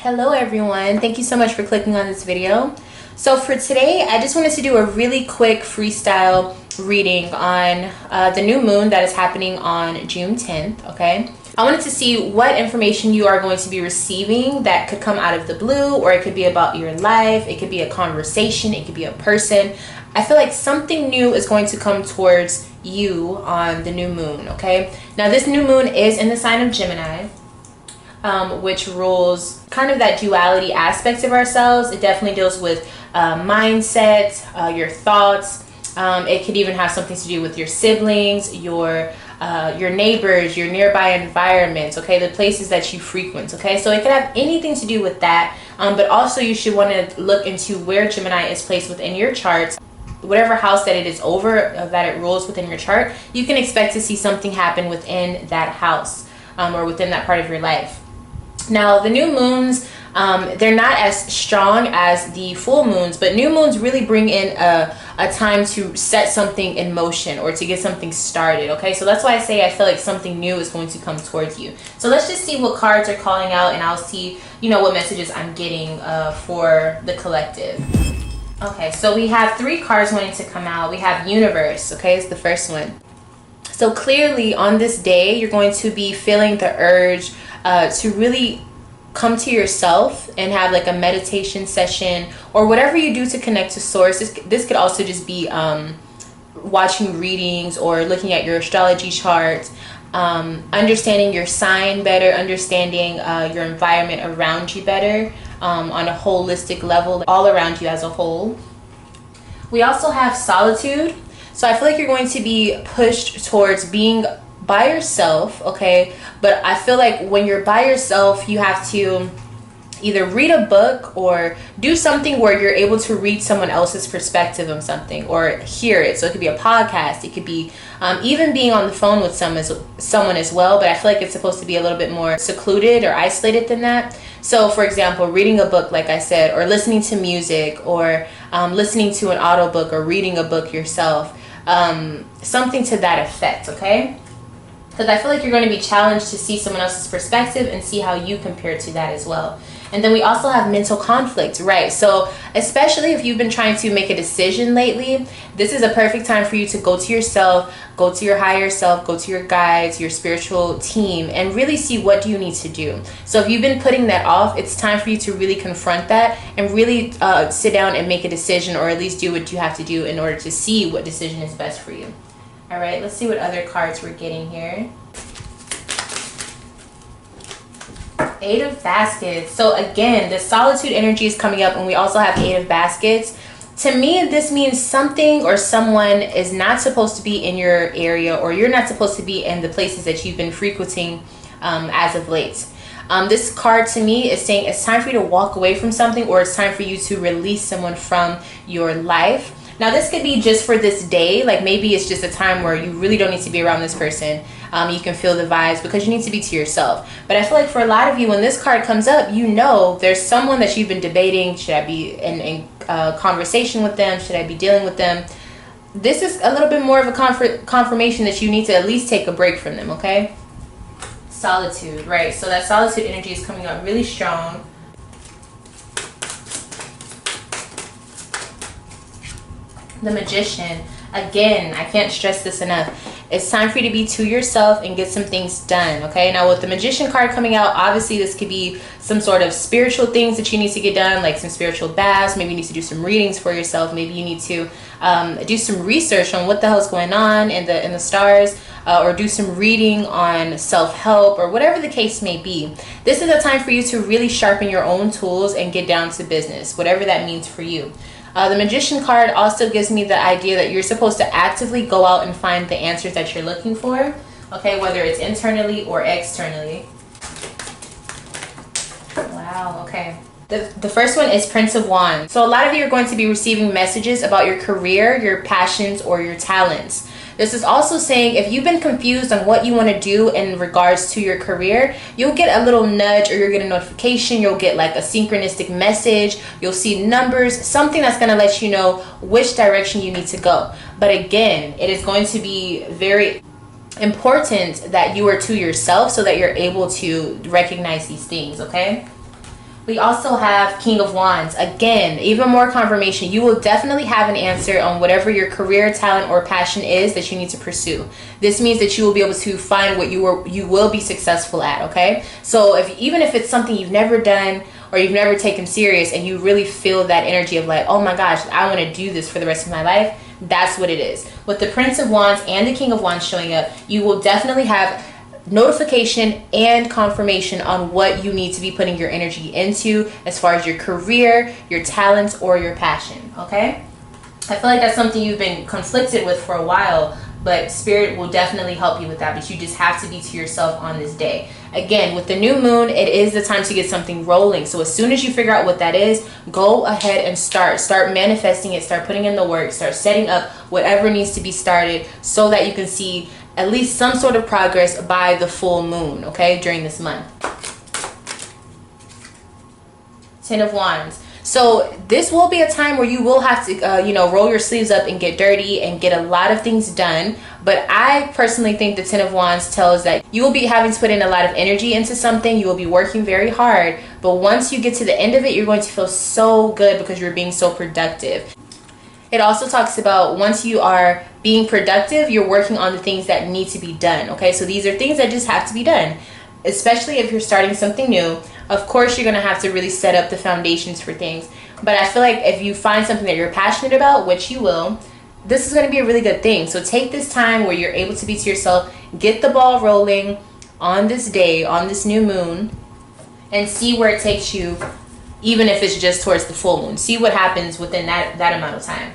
Hello everyone, thank you so much for clicking on this video. So for today, I just wanted to do a really quick freestyle reading on the new moon that is happening on June 10th, okay? I wanted to see what information you are going to be receiving that could come out of the blue, or it could be about your life, it could be a conversation, it could be a person. I feel like something new is going to come towards you on the new moon, okay? Now this new moon is in the sign of Gemini, which rules kind of that duality aspect of ourselves. It definitely deals with mindset, your thoughts. It could even have something to do with your siblings, your neighbors, your nearby environments, okay, the places that you frequent, okay? So it could have anything to do with that, but also you should want to look into where Gemini is placed within your charts. Whatever house that it is over, that it rules within your chart, you can expect to see something happen within that house or within that part of your life. Now, the new moons, they're not as strong as the full moons, but new moons really bring in a time to set something in motion or to get something started, okay? So that's why I say I feel like something new is going to come towards you. So let's just see what cards are calling out, and I'll see, what messages I'm getting for the collective. Okay, so we have 3 cards wanting to come out. We have Universe, okay, it's the first one. So clearly on this day, you're going to be feeling the urge to really come to yourself and have like a meditation session or whatever you do to connect to source. This could also just be watching readings or looking at your astrology chart, understanding your sign better, understanding your environment around you better on a holistic level, all around you as a whole. We also have solitude. So I feel like you're going to be pushed towards being by yourself, okay? But I feel like when you're by yourself, you have to either read a book or do something where you're able to read someone else's perspective on something or hear it. So it could be a podcast, it could be even being on the phone with someone as well, but I feel like it's supposed to be a little bit more secluded or isolated than that. So for example, reading a book, like I said, or listening to music, or listening to an audiobook or reading a book yourself, something to that effect, okay? Because I feel like you're going to be challenged to see someone else's perspective and see how you compare to that as well. And then we also have mental conflict, right? So especially if you've been trying to make a decision lately, this is a perfect time for you to go to yourself, go to your higher self, go to your guides, your spiritual team, and really see what do you need to do. So if you've been putting that off, it's time for you to really confront that and really sit down and make a decision, or at least do what you have to do in order to see what decision is best for you. All right, let's see what other cards we're getting here. 8 of Baskets. So again, the solitude energy is coming up, and we also have 8 of Baskets. To me, this means something or someone is not supposed to be in your area, or you're not supposed to be in the places that you've been frequenting as of late. This card to me is saying it's time for you to walk away from something, or it's time for you to release someone from your life. Now this could be just for this day, like maybe it's just a time where you really don't need to be around this person. You can feel the vibes because you need to be to yourself. But I feel like for a lot of you, when this card comes up, there's someone that you've been debating. Should I be in conversation with them? Should I be dealing with them? This is a little bit more of a confirmation that you need to at least take a break from them, okay? Solitude, right? So that solitude energy is coming up really strong. The Magician, again, I can't stress this enough. It's time for you to be to yourself and get some things done, okay? Now with the Magician card coming out, obviously this could be some sort of spiritual things that you need to get done, like some spiritual baths. Maybe you need to do some readings for yourself. Maybe you need to do some research on what the hell's going on in the stars, or do some reading on self-help, or whatever the case may be. This is a time for you to really sharpen your own tools and get down to business, whatever that means for you. The Magician card also gives me the idea that you're supposed to actively go out and find the answers that you're looking for, okay, whether it's internally or externally. Wow, okay. The first one is Prince of Wands. So a lot of you are going to be receiving messages about your career, your passions, or your talents. This is also saying if you've been confused on what you want to do in regards to your career, you'll get a little nudge, or you'll get a notification, you'll get like a synchronistic message, you'll see numbers, something that's going to let you know which direction you need to go. But again, it is going to be very important that you are to yourself so that you're able to recognize these things, okay? We also have King of Wands. Again, even more confirmation. You will definitely have an answer on whatever your career, talent, or passion is that you need to pursue. This means that you will be able to find what you will be successful at, okay? So even if it's something you've never done or you've never taken serious and you really feel that energy of like, oh my gosh, I want to do this for the rest of my life, that's what it is. With the Prince of Wands and the King of Wands showing up, you will definitely have notification and confirmation on what you need to be putting your energy into as far as your career, your talents, or your passion, okay? I feel like that's something you've been conflicted with for a while, but Spirit will definitely help you with that, but you just have to be to yourself on this day. Again, with the new moon, it is the time to get something rolling. So as soon as you figure out what that is, go ahead and start manifesting it, start putting in the work, start setting up whatever needs to be started so that you can see at least some sort of progress by the full moon, okay, during this month. Ten of Wands. So this will be a time where you will have to, roll your sleeves up and get dirty and get a lot of things done. But I personally think the Ten of Wands tells that you will be having to put in a lot of energy into something. You will be working very hard. But once you get to the end of it, you're going to feel so good because you're being so productive. It also talks about once you are being productive, you're working on the things that need to be done. Okay, so these are things that just have to be done, especially if you're starting something new. Of course, you're going to have to really set up the foundations for things. But I feel like if you find something that you're passionate about, which you will, this is going to be a really good thing. So take this time where you're able to be to yourself, get the ball rolling on this day, on this new moon, and see where it takes you, even if it's just towards the full moon. See what happens within that amount of time.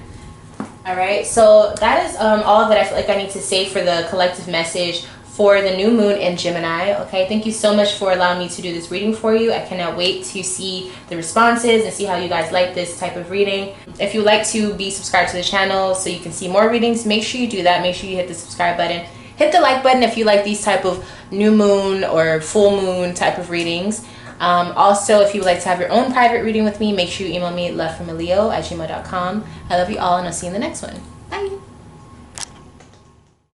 All right, so that is all that I feel like I need to say for the collective message for the new moon in Gemini. Okay, thank you so much for allowing me to do this reading for you. I cannot wait to see the responses and see how you guys like this type of reading. If you would like to be subscribed to the channel so you can see more readings, make sure you do that. Make sure you hit the subscribe button. Hit the like button if you like these type of new moon or full moon type of readings. Also, if you would like to have your own private reading with me, make sure you email me at lovefromaleo@gmail.com. I love you all, and I'll see you in the next one.